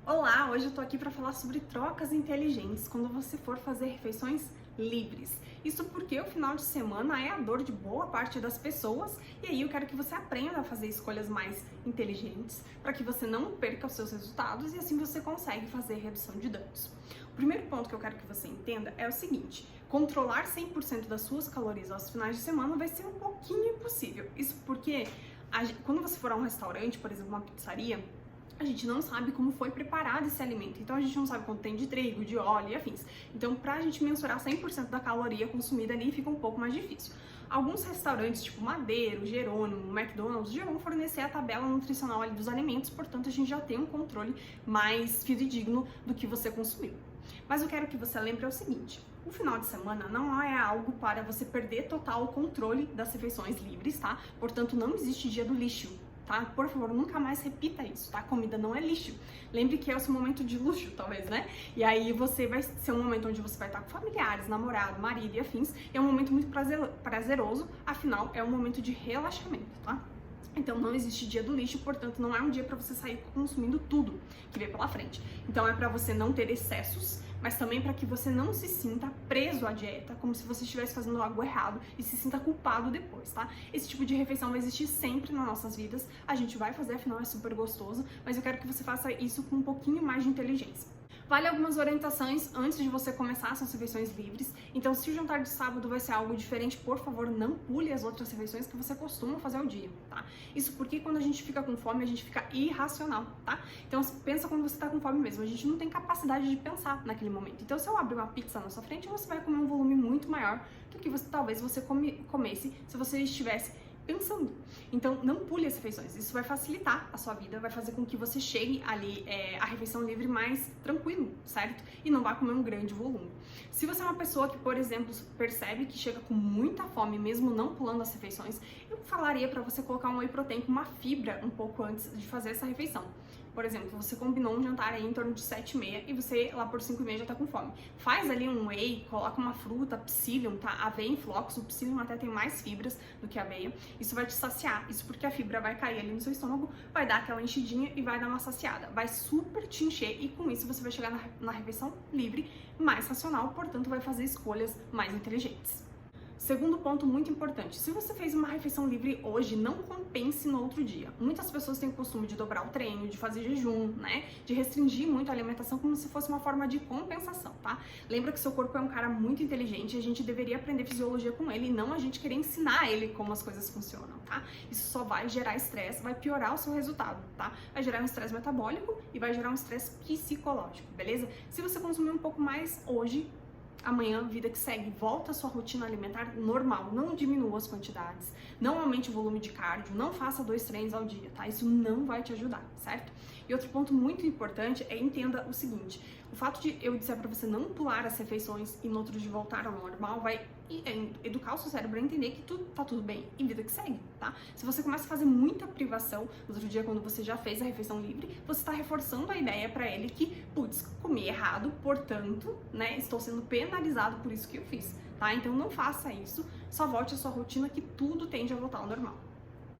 Olá, hoje eu tô aqui para falar sobre trocas inteligentes quando você for fazer refeições livres. Isso porque o final de semana é a dor de boa parte das pessoas e aí eu quero que você aprenda a fazer escolhas mais inteligentes para que você não perca os seus resultados e assim você consegue fazer redução de danos. O primeiro ponto que eu quero que você entenda é o seguinte: controlar 100% das suas calorias aos finais de semana vai ser um pouquinho impossível. Isso porque quando você for a um restaurante, por exemplo, uma pizzaria, a gente não sabe como foi preparado esse alimento, então a gente não sabe quanto tem de trigo, de óleo e afins. Então, pra gente mensurar 100% da caloria consumida ali, fica um pouco mais difícil. Alguns restaurantes, tipo Madeiro, Jerônimo, McDonald's, já vão fornecer a tabela nutricional ali dos alimentos, portanto a gente já tem um controle mais fidedigno do que você consumiu. Mas eu quero que você lembre o seguinte: o final de semana não é algo para você perder total o controle das refeições livres, tá? Portanto, não existe dia do lixo. Tá? Por favor, nunca mais repita isso, tá? Comida não é lixo. Lembre que é o seu momento de luxo, talvez, né? E aí você vai ser um momento onde você vai estar com familiares, namorado, marido e afins. É um momento muito prazeroso, afinal, é um momento de relaxamento, tá? Então não existe dia do lixo, portanto não é um dia para você sair consumindo tudo que vem pela frente. Então é para você não ter excessos, mas também para que você não se sinta preso à dieta, como se você estivesse fazendo algo errado e se sinta culpado depois, tá? Esse tipo de refeição vai existir sempre nas nossas vidas, a gente vai fazer, afinal é super gostoso, mas eu quero que você faça isso com um pouquinho mais de inteligência. Vale algumas orientações antes de você começar suas refeições livres. Então, se o jantar de sábado vai ser algo diferente, por favor, não pule as outras refeições que você costuma fazer ao dia, tá? Isso porque quando a gente fica com fome, a gente fica irracional, tá? Então, pensa quando você tá com fome mesmo. A gente não tem capacidade de pensar naquele momento. Então, se eu abrir uma pizza na sua frente, você vai comer um volume muito maior do que talvez você comesse se você estivesse pensando. Então, não pule as refeições. Isso vai facilitar a sua vida, vai fazer com que você chegue ali à refeição livre mais tranquilo, certo? E não vai comer um grande volume. Se você é uma pessoa que, por exemplo, percebe que chega com muita fome, mesmo não pulando as refeições, eu falaria para você colocar um whey protein com uma fibra um pouco antes de fazer essa refeição. Por exemplo, você combinou um jantar aí em torno de 7h30 e você lá por 5h30 já tá com fome. Faz ali um whey, coloca uma fruta, psyllium, tá? Aveia em flocos, o psyllium até tem mais fibras do que a aveia. Isso vai te saciar, isso porque a fibra vai cair ali no seu estômago, vai dar aquela enchidinha e vai dar uma saciada. Vai super te encher e com isso você vai chegar na refeição livre, mais racional, portanto vai fazer escolhas mais inteligentes. Segundo ponto muito importante: se você fez uma refeição livre hoje, não compense no outro dia. Muitas pessoas têm o costume de dobrar o treino, de fazer jejum, né? De restringir muito a alimentação como se fosse uma forma de compensação, tá? Lembra que seu corpo é um cara muito inteligente e a gente deveria aprender fisiologia com ele e não a gente querer ensinar ele como as coisas funcionam, tá? Isso só vai gerar estresse, vai piorar o seu resultado, tá? Vai gerar um estresse metabólico e vai gerar um estresse psicológico, beleza? Se você consumir um pouco mais hoje, amanhã, vida que segue, volta à sua rotina alimentar normal, não diminua as quantidades, não aumente o volume de cardio, não faça 2 treinos ao dia, tá? Isso não vai te ajudar, certo? E outro ponto muito importante é: entenda o seguinte: o fato de eu dizer pra você não pular as refeições e no outro dia voltar ao normal vai educar o seu cérebro a entender que tá tudo bem e vida que segue, tá? Se você começa a fazer muita privação no outro dia, quando você já fez a refeição livre, você tá reforçando a ideia pra ele que, putz, comi errado, portanto, né, estou sendo penalizado por isso que eu fiz, tá? Então não faça isso, só volte à sua rotina que tudo tende a voltar ao normal.